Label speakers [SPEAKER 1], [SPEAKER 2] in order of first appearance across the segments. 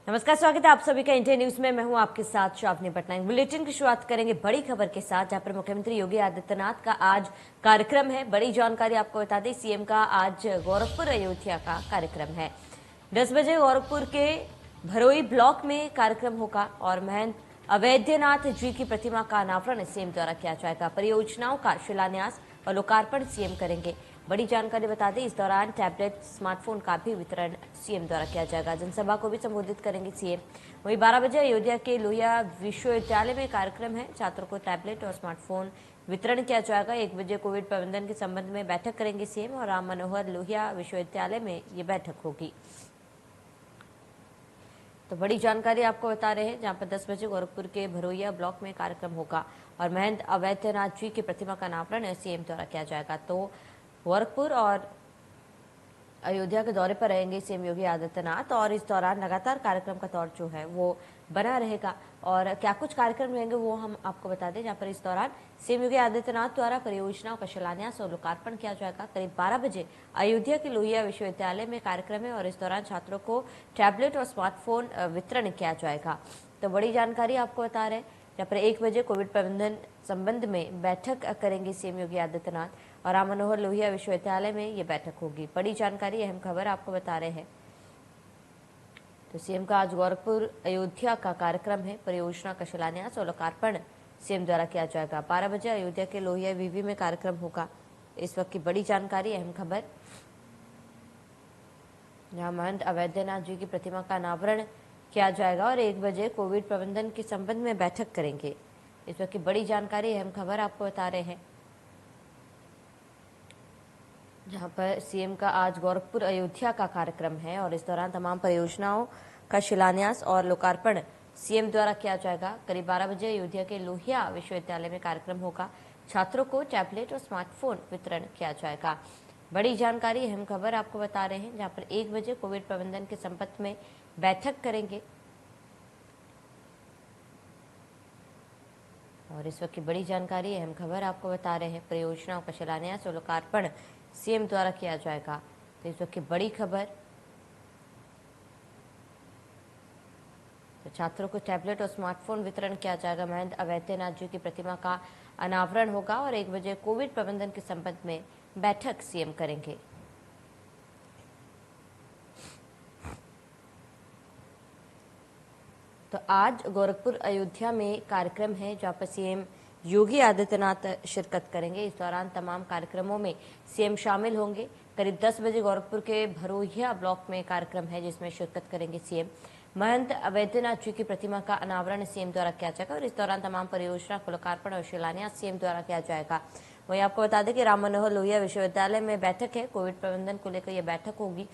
[SPEAKER 1] नमस्कार, स्वागत है आप सभी का इंडिया न्यूज में। मैं हूं आपके साथ शावनी पटनायक। बुलेटिन की शुरुआत करेंगे बड़ी खबर के साथ, जहां पर मुख्यमंत्री योगी आदित्यनाथ का आज कार्यक्रम है। बड़ी जानकारी आपको बता दें, सीएम का आज गोरखपुर अयोध्या का कार्यक्रम है। 10 बजे गोरखपुर के भरोई ब्लॉक में कार्यक्रम होगा और महंत अवैधनाथ जी की प्रतिमा का अनावरण सीएम द्वारा किया जाएगा। परियोजनाओं का शिलान्यास और लोकार्पण सीएम करेंगे। बड़ी जानकारी बता दें, इस दौरान टैबलेट, स्मार्टफोन का भी वितरण सीएम द्वारा किया जाएगा। जनसभा को भी संबोधित करेंगे सीएम। वहीं 12 बजे अयोध्या के लोहिया विश्वविद्यालय में कार्यक्रम है। छात्रों को टैबलेट और स्मार्टफोन वितरण किया जाएगा। 1 बजे कोविड प्रबंधन के संबंध में बैठक करेंगे सीएम और राम मनोहर लोहिया विश्वविद्यालय में ये बैठक होगी। तो बड़ी जानकारी आपको बता रहे हैं, जहां पर 10 बजे गोरखपुर के भरोइया ब्लॉक में कार्यक्रम होगा और महंत अवैधनाथ जी की प्रतिमा का अनावरण सीएम द्वारा किया जाएगा। तो गोरखपुर और अयोध्या के दौरे पर रहेंगे सीएम योगी आदित्यनाथ और इस दौरान लगातार कार्यक्रम का दौर जो है वो बना रहेगा। और क्या कुछ कार्यक्रम रहेंगे वो हम आपको बता दें, जहां पर इस दौरान सीएम योगी आदित्यनाथ द्वारा परियोजनाओं का शिलान्यास और लोकार्पण किया जाएगा। करीब 12 बजे अयोध्या के लोहिया विश्वविद्यालय में कार्यक्रम है और इस दौरान छात्रों को टैबलेट और स्मार्टफोन वितरण किया जाएगा। तो बड़ी जानकारी आपको बता रहे हैं, जहाँ पर 1 बजे कोविड प्रबंधन संबंध में बैठक करेंगे सीएम योगी आदित्यनाथ और राम मनोहर लोहिया विश्वविद्यालय में ये बैठक होगी। बड़ी जानकारी, अहम खबर आपको बता रहे हैं। तो सीएम का आज गोरखपुर अयोध्या का कार्यक्रम है। परियोजना का शिलान्यास और लोकार्पण सीएम द्वारा किया जाएगा। 12 बजे अयोध्या के लोहिया विवि में कार्यक्रम होगा। इस वक्त की बड़ी जानकारी, अहम खबर, जहां महंत अवैधनाथ जी की प्रतिमा का अनावरण किया जाएगा और 1 बजे कोविड प्रबंधन के संबंध में बैठक करेंगे। इस वक्त की बड़ी जानकारी, अहम खबर आपको बता रहे हैं, जहां पर सीएम का आज गोरखपुर अयोध्या का कार्यक्रम है और इस दौरान तमाम परियोजनाओं का शिलान्यास और लोकार्पण सीएम द्वारा किया जाएगा। करीब 12 बजे अयोध्या के लोहिया विश्वविद्यालय में कार्यक्रम होगा। छात्रों को टैबलेट और स्मार्टफोन वितरण किया जाएगा। बड़ी जानकारी, अहम खबर आपको बता रहे हैं, जहां पर 1 बजे कोविड प्रबंधन के संबंध में बैठक करेंगे और इस वक्त की बड़ी जानकारी, अहम खबर आपको बता रहे हैं। परियोजनाओं का शिलान्यास और लोकार्पण सीएम द्वारा किया जाएगा। तो इस वक्त की बड़ी खबर, तो छात्रों को टैबलेट और स्मार्टफोन वितरण किया जाएगा। महंत अवैधनाथ जी की प्रतिमा का अनावरण होगा और 1 बजे कोविड प्रबंधन के संबंध में बैठक सीएम करेंगे। तो आज गोरखपुर अयोध्या में कार्यक्रम है, जहां पर सीएम योगी आदित्यनाथ शिरकत करेंगे। इस दौरान तमाम कार्यक्रमों में सीएम शामिल होंगे। करीब 10 बजे गोरखपुर के भरोइया ब्लॉक में कार्यक्रम है, जिसमें शिरकत करेंगे सीएम। महंत अवैधनाथ जी की प्रतिमा का अनावरण सीएम द्वारा किया जाएगा और इस दौरान तमाम परियोजना को लोकार्पण और शिलान्यास सीएम द्वारा किया जाएगा। वहीं आपको बता दें कि राम मनोहर लोहिया विश्वविद्यालय में बैठक है। कोविड प्रबंधन को लेकर यह बैठक होगी।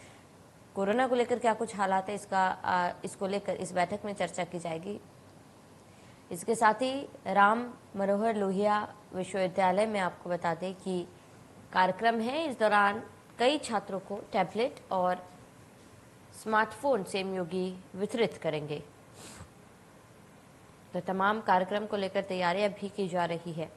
[SPEAKER 1] कोरोना को लेकर क्या कुछ हालात है, इसको लेकर इस बैठक में चर्चा की जाएगी। इसके साथ ही राम मनोहर लोहिया विश्वविद्यालय में आपको बता दें कि कार्यक्रम है। इस दौरान कई छात्रों को टैबलेट और स्मार्टफोन सीएम योगी वितरित करेंगे। तो तमाम कार्यक्रम को लेकर तैयारियां भी की जा रही है।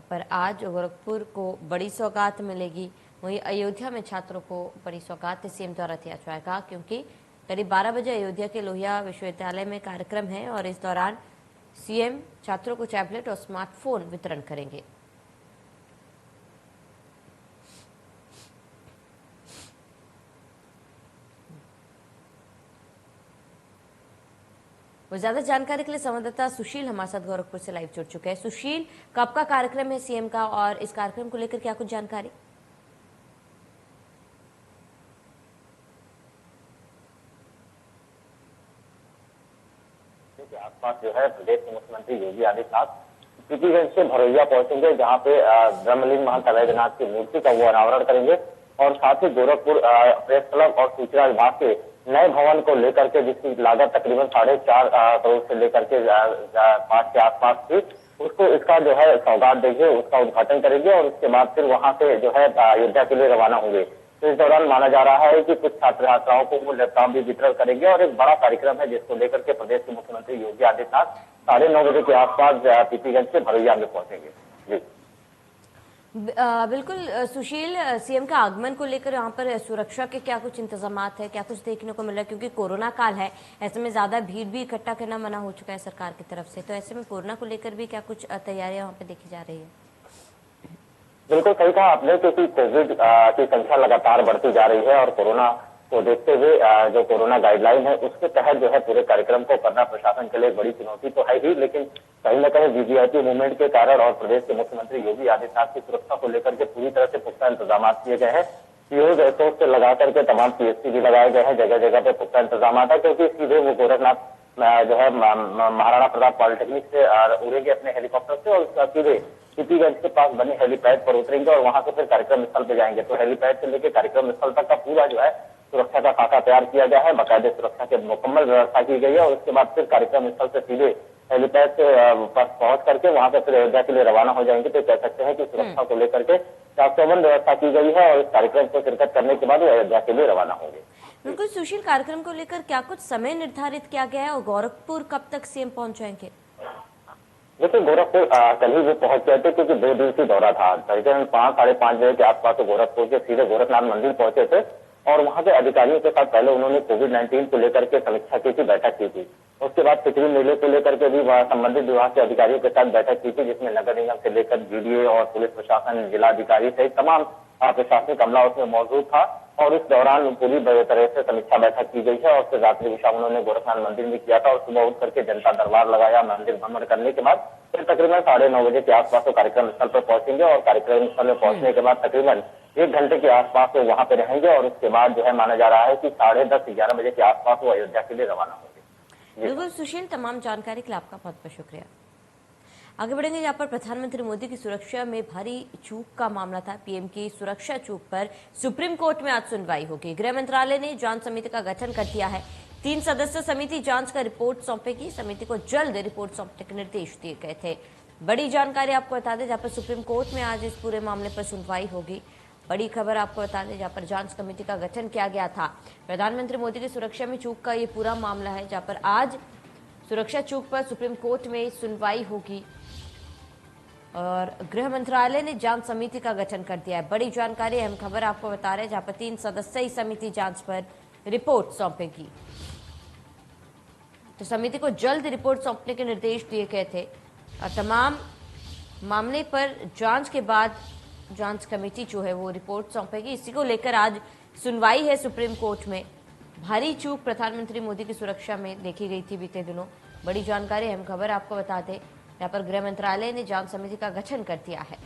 [SPEAKER 1] पर आज गोरखपुर को बड़ी सौगात मिलेगी। वहीं अयोध्या में छात्रों को बड़ी सौगात सीएम द्वारा दिया जाएगा, क्योंकि करीब 12 बजे अयोध्या के लोहिया विश्वविद्यालय में कार्यक्रम है और इस दौरान सीएम छात्रों को टैबलेट और स्मार्टफोन वितरण करेंगे। वो ज्यादा जानकारी के लिए संवाददाता सुशील हमारे साथ गोरखपुर से लाइव जुड़ चुके हैं। सुशील, कब का कार्यक्रम है सीएम का और इस कार्यक्रम को लेकर क्या कुछ जानकारी?
[SPEAKER 2] के आसपास जो है प्रदेश के मुख्यमंत्री योगी आदित्यनाथ पीपीगंज से भरोइया पहुंचेंगे, जहां पे ब्रह्मलीन महंत अवैधनाथ की मूर्ति का वो अनावरण करेंगे और साथ ही गोरखपुर प्रेस क्लब और सूचना विभाग के नए भवन को लेकर के, जिसकी लागत तकरीबन 4.5 करोड़ से लेकर के 5 के आसपास थी, उसको इसका जो है सौगात देंगे, उसका उद्घाटन करेंगे और उसके बाद फिर वहां से जो है अयोध्या के लिए रवाना होंगे। तो इस दौरान माना जा रहा है कि कुछ छात्र छात्राओं को वो लैपटॉप भी वितरण करेंगे और एक बड़ा कार्यक्रम है, जिसको लेकर के प्रदेश के मुख्यमंत्री योगी आदित्यनाथ 9:30 बजे के आसपास पीपीगंज से भरोइया में पहुंचेंगे। जी
[SPEAKER 1] बिल्कुल सुशील, सीएम का आगमन को लेकर यहाँ पर सुरक्षा के क्या कुछ इंतजामात है, क्या कुछ देखने को मिल रहा है? क्योंकि कोरोना काल है, ऐसे में ज्यादा भीड़ भी इकट्ठा करना मना हो चुका है सरकार की तरफ से, तो ऐसे में कोरोना को लेकर भी क्या कुछ तैयारियां वहाँ पे देखी जा रही है?
[SPEAKER 2] बिल्कुल सही कहा आपने, क्योंकि कोविड की संख्या लगातार बढ़ती जा रही है और कोरोना को देखते हुए जो कोरोना गाइडलाइन है उसके तहत जो है पूरे कार्यक्रम को करना प्रशासन के लिए एक बड़ी चुनौती तो है ही, लेकिन कहीं न कहीं वीवीआईपी मूवमेंट के कारण और प्रदेश के मुख्यमंत्री योगी आदित्यनाथ की सुरक्षा को लेकर के पूरी तरह से पुख्ता इंतजाम किए गए हैं। सीओज एसओज से लगा करके तमाम पीएससी भी लगाए गए हैं, जगह जगह पे पुख्ता इंतजाम है, क्योंकि सीधे वो गोरखनाथ जो है महाराणा प्रताप पॉलिटेक्निक से उड़ेंगे अपने हेलीकॉप्टर से और उसका सीधे सिटीगंज के पास बने हेलीपैड पर उतरेंगे और वहां से फिर कार्यक्रम स्थल पे जाएंगे। तो हेलीपैड से लेकर कार्यक्रम स्थल तक का पूरा जो है सुरक्षा का खाका तैयार किया गया है, बाकायदे सुरक्षा की मुकम्मल व्यवस्था की गई है और उसके बाद फिर कार्यक्रम स्थल से सीधे हेलीपैड से पहुंच करके वहां से फिर अयोध्या के लिए रवाना हो जाएंगे। तो कह सकते हैं कि सुरक्षा को लेकर के चाक-चौबंद व्यवस्था की गई है और इस कार्यक्रम को शिरकत करने के बाद वो अयोध्या के लिए रवाना होंगे।
[SPEAKER 1] बिल्कुल सुशील, कार्यक्रम को लेकर क्या कुछ समय निर्धारित किया गया है और गोरखपुर कब तक सीएम पहुंच जाएंगे?
[SPEAKER 2] देखिए, गोरखपुर कल ही वो पहुंच गए थे, क्योंकि 2 दिवसीय दौरा था। तकरीबन 5 साढ़े 5 बजे के आसपास तो गोरखपुर के सीधे गोरखनाथ मंदिर पहुंचे थे और वहां के अधिकारियों के साथ पहले उन्होंने कोविड-19 को लेकर के समीक्षा की थी, बैठक की थी। उसके बाद खिचड़ी मेले को लेकर के भी संबंधित विभाग के अधिकारियों के साथ बैठक की थी, जिसमें नगर निगम से लेकर बीडीए और पुलिस प्रशासन, जिलाधिकारी सहित तमाम प्रशासनिक अमला उसमें मौजूद था और इस दौरान पूरी तरह से समीक्षा बैठक की गई है और फिर रात्रि विश्राम उन्होंने गोरखनाथ मंदिर में किया था और सुबह उठ करके जनता दरबार लगाया। मंदिर भ्रमण करने के बाद फिर तकरीबन 9:30 बजे के आसपास वो कार्यक्रम स्थल पर पहुंचेंगे और कार्यक्रम स्थल में पहुंचने के बाद तकरीबन 1 घंटे के आसपास वो वहां पे रहेंगे और उसके बाद जो है माना जा रहा है कि 10:30-11 बजे के आसपास वो अयोध्या के लिए रवाना होंगे।
[SPEAKER 1] बिल्कुल सुशील, तमाम जानकारी के लिए आपका बहुत बहुत शुक्रिया। आगे बढ़ेंगे, जहाँ पर प्रधानमंत्री मोदी की सुरक्षा में भारी चूक का मामला था। पीएम की सुरक्षा चूक पर सुप्रीम कोर्ट में आज सुनवाई होगी। गृह मंत्रालय ने जांच समिति का गठन कर दिया है। 3 सदस्यीय समिति जांच का रिपोर्ट सौंपेगी। समिति को जल्द रिपोर्ट सौंपने के निर्देश दिए गए थे। बड़ी जानकारी आपको बता दें, जहाँ पर सुप्रीम कोर्ट में आज इस पूरे मामले पर सुनवाई होगी। बड़ी खबर आपको बता दें, जहाँ पर जांच कमेटी का गठन किया गया था। प्रधानमंत्री मोदी की सुरक्षा में चूक का ये पूरा मामला है, जहाँ पर आज सुरक्षा चूक पर सुप्रीम कोर्ट में सुनवाई होगी और गृह मंत्रालय ने जांच समिति का गठन कर दिया है। बड़ी जानकारी, अहम खबर आपको बता रहे हैं, जहां पर 3 सदस्यीय समिति जांच पर रिपोर्ट सौंपेगी। तो समिति को जल्द रिपोर्ट सौंपने के निर्देश दिए गए थे और तमाम मामले पर जांच के बाद जांच कमेटी जो है वो रिपोर्ट सौंपेगी। इसी को लेकर आज सुनवाई है सुप्रीम कोर्ट में। भारी चूक प्रधानमंत्री मोदी की सुरक्षा में देखी गई थी बीते दिनों। बड़ी जानकारी, अहम खबर आपको बता दें, यहाँ पर गृह मंत्रालय ने जांच समिति का गठन कर दिया है।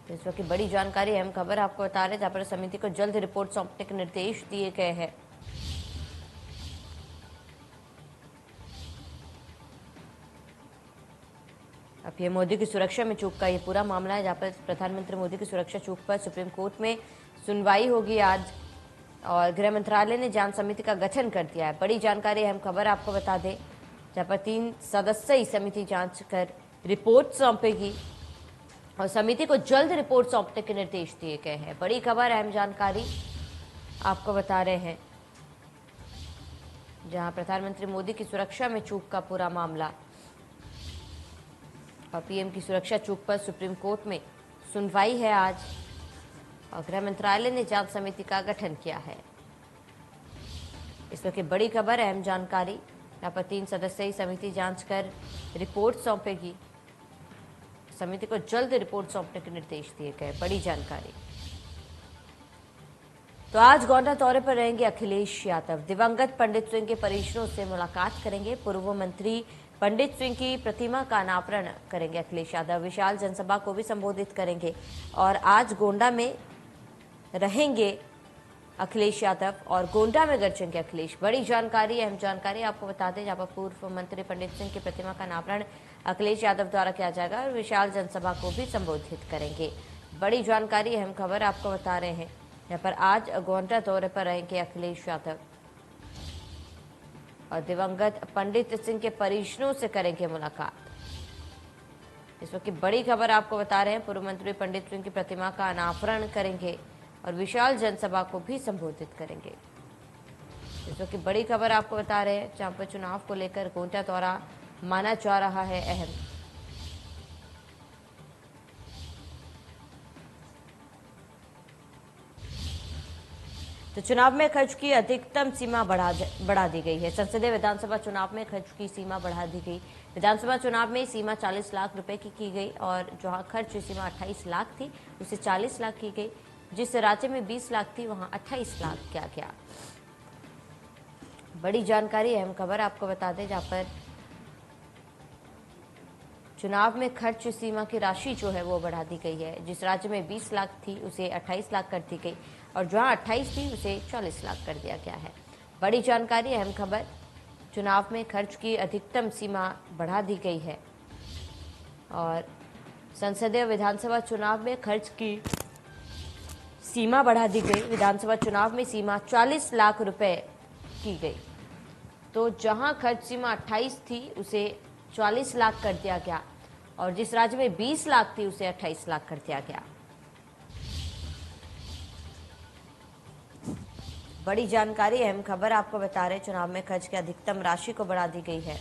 [SPEAKER 1] तो इस वक्त की बड़ी जानकारी, अहम खबर आपको बता रहे हैं, जहाँ पर समिति को जल्द रिपोर्ट सौंपने के निर्देश दिए गए हैं। अब पीएम मोदी की सुरक्षा में चूक का ये पूरा मामला है, जहाँ पर प्रधानमंत्री मोदी की सुरक्षा चूक पर सुप्रीम कोर्ट में सुनवाई होगी आज और गृह मंत्रालय ने जांच समिति का गठन कर दिया है। बड़ी जानकारी, अहम खबर आपको बता दें, जहाँ पर 3 सदस्यीय समिति जांच कर रिपोर्ट सौंपेगी और समिति को जल्द रिपोर्ट सौंपने के निर्देश दिए गए हैं। बड़ी खबर, अहम जानकारी आपको बता रहे हैं, जहां प्रधानमंत्री मोदी की सुरक्षा में चूक का पूरा मामला और पीएम की सुरक्षा चूक पर सुप्रीम कोर्ट में सुनवाई है आज और गृह मंत्रालय ने जांच समिति का गठन किया है। इस वक्त की बड़ी खबर, अहम जानकारी, यहाँ पर 3 सदस्यीय समिति जांच कर रिपोर्ट सौंपेगी। समिति को जल्द रिपोर्ट सौंपने के निर्देश दिए गए। बड़ी जानकारी। तो आज गोंडा दौरे पर रहेंगे अखिलेश यादव। दिवंगत पंडित सिंह के परिजनों से मुलाकात करेंगे। पूर्व मंत्री पंडित सिंह की प्रतिमा का अनावरण करेंगे अखिलेश यादव। विशाल जनसभा को भी संबोधित करेंगे और आज गोंडा में रहेंगे अखिलेश यादव और गोंडा में गरजेंगे अखिलेश। बड़ी जानकारी, अहम जानकारी आपको बता दें, जहां पर पूर्व मंत्री पंडित सिंह की प्रतिमा का अनावरण अखिलेश यादव द्वारा किया जाएगा और विशाल जनसभा को भी संबोधित करेंगे। बड़ी जानकारी, अहम खबर आपको बता रहे हैं, यहाँ पर आज गोंडा दौरे पर रहेंगे अखिलेश यादव और दिवंगत पंडित सिंह के परिजनों से करेंगे मुलाकात। इस वक्त की बड़ी खबर आपको बता रहे हैं, पूर्व मंत्री पंडित सिंह की प्रतिमा का अनावरण करेंगे और विशाल जनसभा को भी संबोधित करेंगे। इस वक्त की बड़ी खबर आपको बता रहे हैं, जहां पर चुनाव को लेकर गोंडा दौरा माना जा रहा है अहम। तो चुनाव में खर्च की अधिकतम सीमा बढ़ा दी गई है। संसदीय विधानसभा चुनाव में खर्च की सीमा बढ़ा दी गई। विधानसभा चुनाव में सीमा 40 लाख रुपए की गई और जहां खर्च सीमा 28 लाख थी उसे 40 लाख की गई। जिस राज्य में 20 लाख थी वहां 28 लाख किया गया। बड़ी जानकारी, अहम खबर आपको बता दें, जहां पर चुनाव में खर्च सीमा की राशि जो है वो बढ़ा दी गई है। जिस राज्य में 20 लाख थी उसे 28 लाख कर दी गई और जहां 28 थी उसे 40 लाख कर दिया गया है। बड़ी जानकारी, अहम खबर, चुनाव में खर्च की अधिकतम सीमा बढ़ा दी गई है और संसदीय विधानसभा चुनाव में खर्च की सीमा बढ़ा दी गई। विधानसभा चुनाव में सीमा 40 लाख रुपए की गई, तो जहां खर्च सीमा 28 थी उसे 40 लाख कर दिया गया और जिस राज्य में 20 लाख थी उसे 28 लाख कर दिया गया। बड़ी जानकारी, अहम खबर आपको बता रहे, चुनाव में खर्च की अधिकतम राशि को बढ़ा दी गई है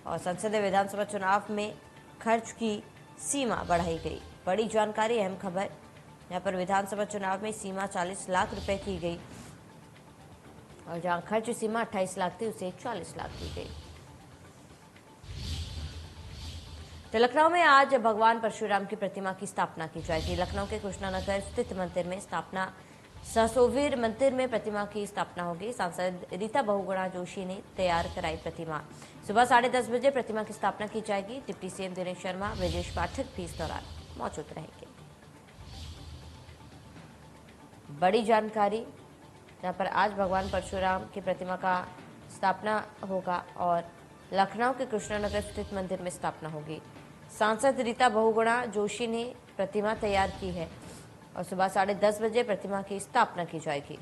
[SPEAKER 1] और संसदीय विधानसभा चुनाव में खर्च की सीमा बढ़ाई गई। बड़ी जानकारी, अहम खबर, यहाँ पर विधानसभा चुनाव में सीमा 40 लाख रुपए की गई और जहां खर्च सीमा 28 लाख थी उसे 40 लाख की गई। तो लखनऊ में आज भगवान परशुराम की प्रतिमा की स्थापना की जाएगी। लखनऊ के कृष्णानगर स्थित मंदिर में स्थापना सहसोवीर मंदिर में प्रतिमा की स्थापना होगी। सांसद रीता बहुगुणा जोशी ने तैयार कराई प्रतिमा। सुबह 10:30 बजे प्रतिमा की स्थापना की जाएगी। डिप्टी सीएम दिनेश शर्मा, ब्रजेश पाठक भी इस दौरान मौजूद रहेंगे। बड़ी जानकारी, जहाँ पर आज भगवान परशुराम की प्रतिमा का स्थापना होगा और लखनऊ के कृष्णानगर स्थित मंदिर में स्थापना होगी। सांसद रीता बहुगुणा जोशी ने प्रतिमा तैयार की है और सुबह 10:30 बजे प्रतिमा की स्थापना की जाएगी।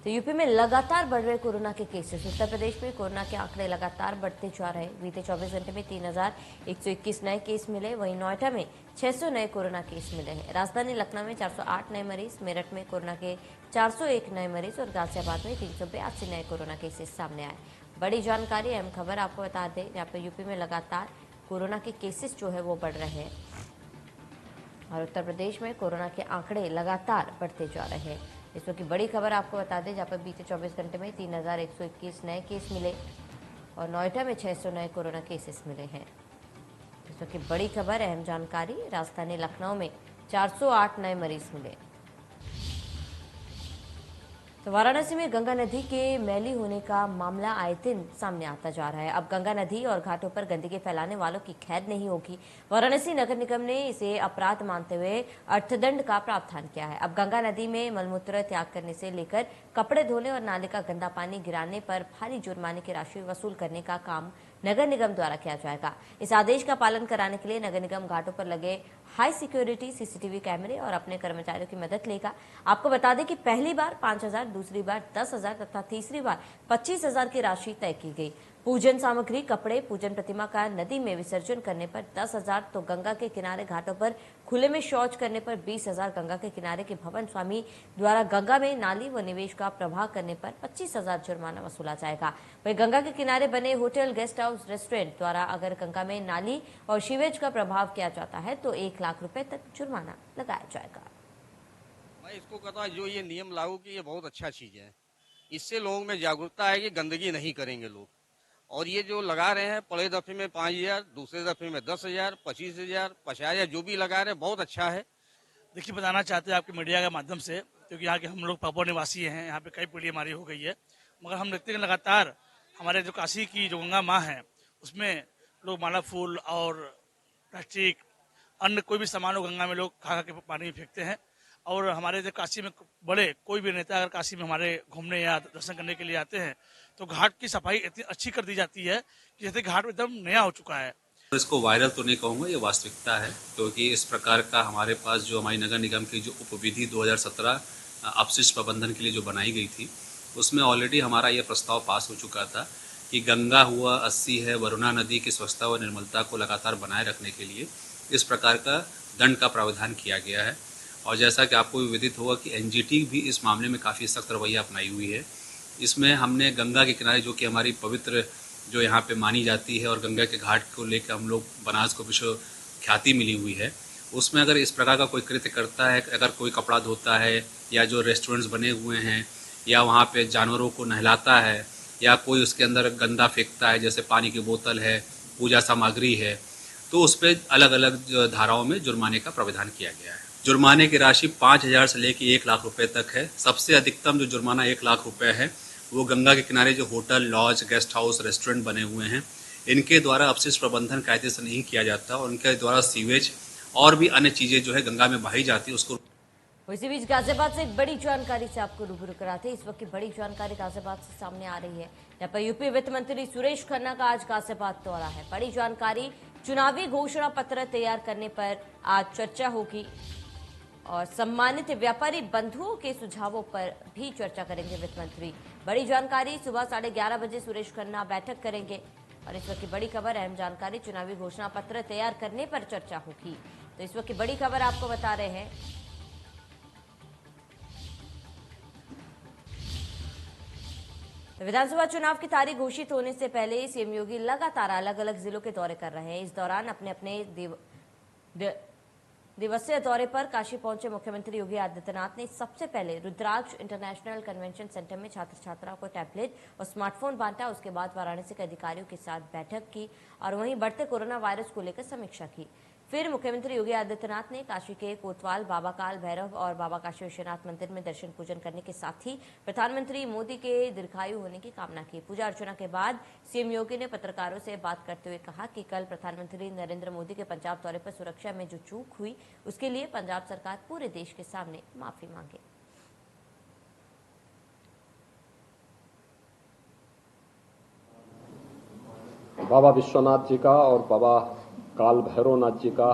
[SPEAKER 1] तो यूपी में लगातार बढ़ रहे कोरोना के केसेस। उत्तर प्रदेश में कोरोना के आंकड़े लगातार बढ़ते जा रहे हैं। बीते 24 घंटे में 3,121 नए केस मिले। वहीं नोएडा में 600 नए कोरोना केस मिले हैं। राजधानी लखनऊ में 408 नए मरीज, मेरठ में कोरोना के 401 नए मरीज और गाजियाबाद में 382 नए कोरोना केसेस सामने आए। बड़ी जानकारी, अहम खबर आपको बता दें, यहाँ पर यूपी में लगातार कोरोना के केसेस जो है वो बढ़ रहे हैं और उत्तर प्रदेश में कोरोना के आंकड़े लगातार बढ़ते जा रहे हैं। इस वक्त की बड़ी खबर आपको बता दें, जहाँ पर बीते 24 घंटे में 3,121 नए केस मिले और नोएडा में 600 नए कोरोना केसेस मिले हैं। इस वक्त की बड़ी खबर, अहम जानकारी, राजधानी लखनऊ में 408 नए मरीज मिले। तो वाराणसी में गंगा नदी के मैली होने का मामला आए दिन सामने आता जा रहा है। अब गंगा नदी और घाटों पर गंदगी फैलाने वालों की खैर नहीं होगी। वाराणसी नगर निगम ने इसे अपराध मानते हुए अर्थदंड का प्रावधान किया है। अब गंगा नदी में मलमूत्र त्याग करने से लेकर कपड़े धोने और नाले का गंदा पानी गिराने पर भारी जुर्माने की राशि वसूल करने का काम नगर निगम द्वारा किया जाएगा। इस आदेश का पालन कराने के लिए नगर निगम घाटों पर लगे हाई सिक्योरिटी सीसीटीवी कैमरे और अपने कर्मचारियों की मदद लेगा। आपको बता दें कि पहली बार 5,000, दूसरी बार 10,000 तथा तीसरी बार 25,000 की राशि तय की गई। पूजन सामग्री, कपड़े, पूजन प्रतिमा का नदी में विसर्जन करने पर 10,000, तो गंगा के किनारे घाटों पर खुले में शौच करने पर 20,000, गंगा के किनारे के भवन स्वामी द्वारा गंगा में नाली व निवेश का प्रवाह करने पर 25,000 जुर्माना वसूला जाएगा। वहीं गंगा के किनारे बने होटल, गेस्ट हाउस, रेस्टोरेंट द्वारा अगर गंगा में नाली और सीवेज का प्रभाव किया जाता है तो 1 लाख रुपए तक जुर्माना लगाया जाएगा।
[SPEAKER 3] मैं इसको कहता हूँ, जो ये नियम लागू की, ये बहुत अच्छा चीज है। इससे लोगों में जागरूकता है कि गंदगी नहीं करेंगे लोग। और ये जो लगा रहे हैं, पहले दफे में 5,000, दूसरे दफे में 10,000, 25,000, 50,000, जो भी लगा रहे हैं, बहुत अच्छा है।
[SPEAKER 4] देखिए, बताना चाहते हैं आपके मीडिया के माध्यम से, क्योंकि यहाँ के हम लोग पापुआ निवासी हैं, यहाँ पे कई पीढ़ी हमारी हो गई है, मगर हम देखते हैं लगातार हमारे जो काशी की जो गंगा माँ है उसमें लोग माला फूल और प्लास्टिक अन्य कोई भी सामान हो गंगा में लोग खा के पानी में फेंकते हैं। और हमारे जो काशी में बड़े कोई भी नेता अगर काशी में हमारे घूमने या दर्शन करने के लिए आते हैं तो घाट की सफाई इतनी अच्छी कर दी जाती है कि जैसे घाट एकदम नया हो चुका है।
[SPEAKER 5] इसको वायरल तो नहीं कहूँगा, ये वास्तविकता है, क्योंकि इस प्रकार का हमारे पास जो हमारी नगर निगम की जो उपविधि 2017 अपशिष्ट प्रबंधन के लिए जो बनाई गई थी, उसमें ऑलरेडी हमारा ये प्रस्ताव पास हो चुका था कि गंगा हुआ, अस्सी है, वरुणा नदी की स्वच्छता व निर्मलता को लगातार बनाए रखने के लिए इस प्रकार का दंड का प्रावधान किया गया है। और जैसा कि आपको भी विदित होगा कि एनजीटी भी इस मामले में काफ़ी सख्त रवैया अपनाई हुई है। इसमें हमने गंगा के किनारे, जो कि हमारी पवित्र जो यहाँ पे मानी जाती है और गंगा के घाट को लेकर हम लोग बनास को विश्व ख्याति मिली हुई है, उसमें अगर इस प्रकार का कोई कृत्य करता है, अगर कोई कपड़ा धोता है या जो रेस्टोरेंट्स बने हुए हैं या वहाँ पे जानवरों को नहलाता है या कोई उसके अंदर गंदा फेंकता है, जैसे पानी की बोतल है, पूजा सामग्री है, तो उस पर अलग अलग धाराओं में जुर्माने का प्रावधान किया गया है। जुर्माने की राशि 5,000 से लेकर 1 लाख रुपए तक है। सबसे अधिकतम जो जुर्माना 1 लाख रुपए है वो गंगा के किनारे जो hotel, lodge, guest house, restaurant बने हुए हैं, इनके द्वारा अपशिष्ट प्रबंधन कायदे से नहीं किया जाता और उनके द्वारा सीवेज और भी अन्य चीजें जो है गंगा में बहाई जाती है उसको।
[SPEAKER 1] इसी बीच गाजियाबाद से एक बड़ी जानकारी से आपको रूबरू कराते हैं। इस वक्त की बड़ी जानकारी गाजियाबाद से सामने आ रही है, यहाँ पर यूपी वित्त मंत्री सुरेश खन्ना का आज गाजियाबाद दौरा है। बड़ी जानकारी, चुनावी घोषणा पत्र तैयार करने पर आज चर्चा होगी और सम्मानित व्यापारी बंधुओं के सुझावों पर भी चर्चा करेंगे वित्त मंत्री। बड़ी जानकारी, सुबह 11:30 बजे सुरेश खन्ना बैठक करेंगे और इस वक्त की बड़ी खबर, अहम जानकारी, चुनावी घोषणा पत्र तैयार करने पर चर्चा होगी। तो इस वक्त की बड़ी खबर आपको बता रहे हैं। विधानसभा चुनाव की तारीख घोषित होने से पहले सीएम योगी लगातार अलग अलग जिलों के दौरे कर रहे हैं। इस दौरान अपने अपने दिवसीय दौरे पर काशी पहुंचे मुख्यमंत्री योगी आदित्यनाथ ने सबसे पहले रुद्राक्ष इंटरनेशनल कन्वेंशन सेंटर में छात्र छात्राओं को टैबलेट और स्मार्टफोन बांटा। उसके बाद वाराणसी के अधिकारियों के साथ बैठक की और वहीं बढ़ते कोरोना वायरस को लेकर समीक्षा की। फिर मुख्यमंत्री योगी आदित्यनाथ ने काशी के कोतवाल, बाबा काल भैरव और बाबा काशी विश्वनाथ मंदिर में दर्शन पूजन करने के साथ ही प्रधानमंत्री मोदी के दीर्घायु होने की कामना की। पूजा अर्चना के बाद सीएम योगी ने पत्रकारों से बात करते हुए कहा कि कल प्रधानमंत्री नरेंद्र मोदी के पंजाब दौरे पर सुरक्षा में जो चूक हुई उसके लिए पंजाब सरकार पूरे देश के सामने माफी मांगे।
[SPEAKER 6] बाबा विश्वनाथ जी का और बाबा काल भैरवनाथ जी का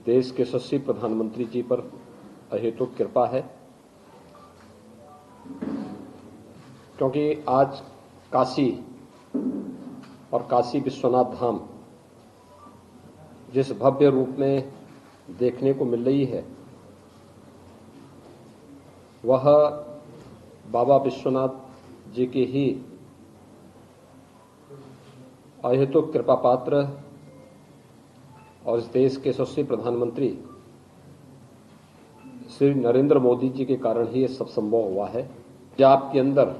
[SPEAKER 6] देश के यशस्वी प्रधानमंत्री जी पर अहेतुक कृपा है, क्योंकि आज काशी और काशी विश्वनाथ धाम जिस भव्य रूप में देखने को मिल रही है, वह बाबा विश्वनाथ जी के ही अहेतुक कृपा पात्र और इस देश के यशस्वी प्रधानमंत्री श्री नरेंद्र मोदी जी के कारण ही ये सब संभव हुआ है। पंजाब के अंदर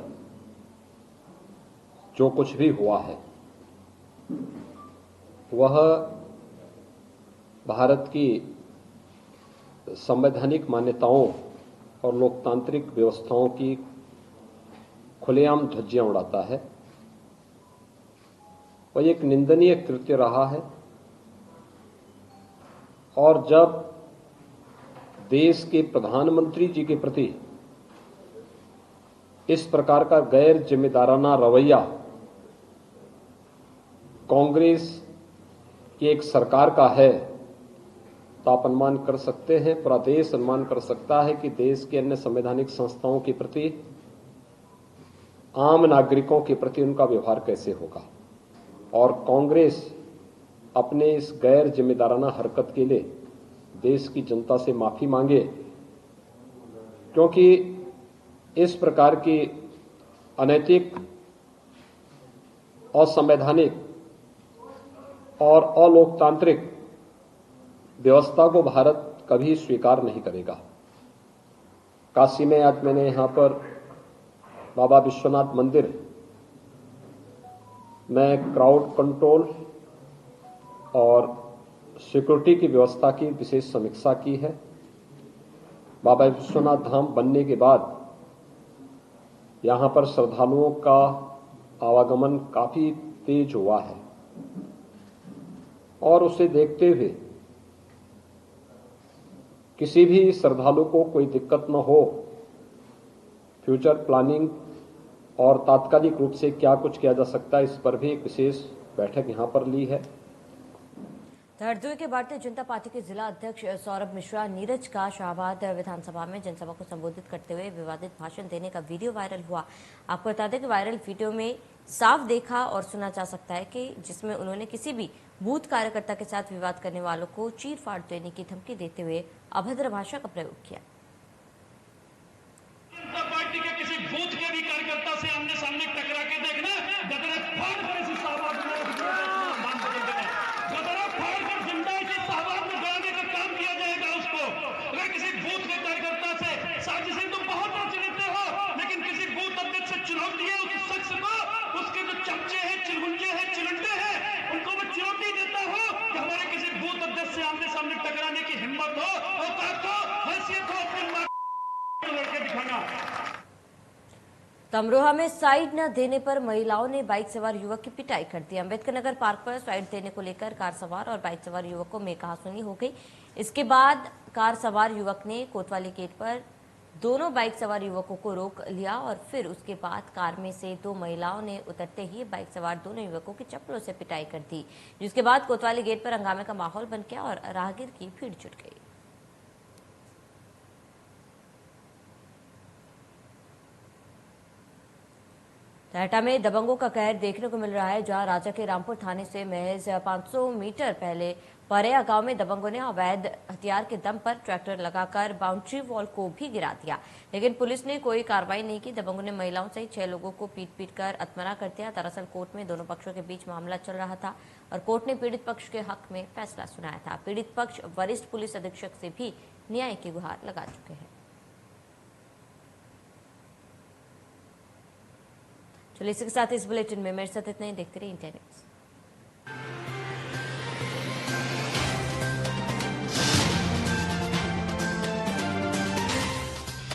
[SPEAKER 6] जो कुछ भी हुआ है वह भारत की संवैधानिक मान्यताओं और लोकतांत्रिक व्यवस्थाओं की खुलेआम धज्जियां उड़ाता है और एक निंदनीय कृत्य रहा है। और जब देश के प्रधानमंत्री जी के प्रति इस प्रकार का गैर जिम्मेदाराना रवैया कांग्रेस की एक सरकार का है, तो आप अनुमान कर सकते हैं, पूरा देश अनुमान कर सकता है कि देश के अन्य संवैधानिक संस्थाओं के प्रति, आम नागरिकों के प्रति उनका व्यवहार कैसे होगा। और कांग्रेस अपने इस गैर जिम्मेदाराना हरकत के लिए देश की जनता से माफी मांगे, क्योंकि इस प्रकार की अनैतिक, असंवैधानिक और अलोकतांत्रिक व्यवस्था को भारत कभी स्वीकार नहीं करेगा। काशी में आज मैंने यहां पर बाबा विश्वनाथ मंदिर में क्राउड कंट्रोल और सिक्योरिटी की व्यवस्था की विशेष समीक्षा की है। बाबा विश्वनाथ धाम बनने के बाद यहां पर श्रद्धालुओं का आवागमन काफी तेज हुआ है और उसे देखते हुए किसी भी श्रद्धालु को कोई दिक्कत न हो, फ्यूचर प्लानिंग और तात्कालिक रूप से क्या कुछ किया जा सकता है, इस पर भी एक विशेष बैठक यहां पर ली है।
[SPEAKER 1] हरदोई के भारतीय जनता पार्टी के जिला अध्यक्ष सौरभ मिश्रा नीरज का शाहबाद विधानसभा में जनसभा को संबोधित करते हुए विवादित भाषण देने का वीडियो वायरल हुआ। आपको बता दें कि वायरल वीडियो में साफ देखा और सुना जा सकता है कि जिसमें उन्होंने किसी भी बूथ कार्यकर्ता के साथ विवाद करने वालों को चीर फाड़ देने की धमकी देते हुए अभद्र भाषा का प्रयोग किया।
[SPEAKER 7] जनता पार्टी के किसी बूथ के भी कार्यकर्ता से आमने सामने टकरा के देखना, गदरे फाड़ कर इसी शाहबाद में नाम बदल देगा, गदरे फाड़ कर जिंदा इसी शाहबाद में गड़ाने का काम किया जाएगा उसको। अगर किसी बूथ के कार्यकर्ता से साजिशें तो बहुत रच लेते हो, लेकिन किसी बूथ अध्यक्ष से चुनौती है उस शख्स को, उसके जो चमचे हैं, चिलगुंजे हैं, चिलंटे हैं, उनको मैं चुनौती देता हूं कि हमारे किसी बूथ अध्यक्ष से आमने सामने टकराने की हिम्मत हो, औकात हो, हैसियत हो, अपनी मां को लड़के दिखाना।
[SPEAKER 1] अमरोहा में साइड न देने पर महिलाओं ने बाइक सवार युवक की पिटाई कर दी। अम्बेडकर नगर पार्क पर साइड देने को लेकर कार सवार और बाइक सवार युवकों में कहासुनी हो गई। इसके बाद कार सवार युवक ने कोतवाली गेट पर दोनों बाइक सवार युवकों को रोक लिया और फिर उसके बाद कार में से दो महिलाओं ने उतरते ही बाइक सवार दोनों युवकों की चप्पलों से पिटाई कर दी, जिसके बाद कोतवाली गेट पर हंगामे का माहौल बन गया और राहगीर की भीड़ जुट गई। टहटा में दबंगों का कहर देखने को मिल रहा है, जहां राजा के रामपुर थाने से महज 500 मीटर पहले परेया गांव में दबंगों ने अवैध हथियार के दम पर ट्रैक्टर लगाकर बाउंड्री वॉल को भी गिरा दिया, लेकिन पुलिस ने कोई कार्रवाई नहीं की। दबंगों ने महिलाओं सहित 6 लोगों को पीट कर अधमरा कर दिया। दरअसल कोर्ट में दोनों पक्षों के बीच मामला चल रहा था और कोर्ट ने पीड़ित पक्ष के हक में फैसला सुनाया था। पीड़ित पक्ष वरिष्ठ पुलिस अधीक्षक से भी न्याय की गुहार लगा चुके हैं। चलिए इसी के साथ इस बुलेटिन में मेरे साथ इतना ही। देखते रहिए इंडिया न्यूज़।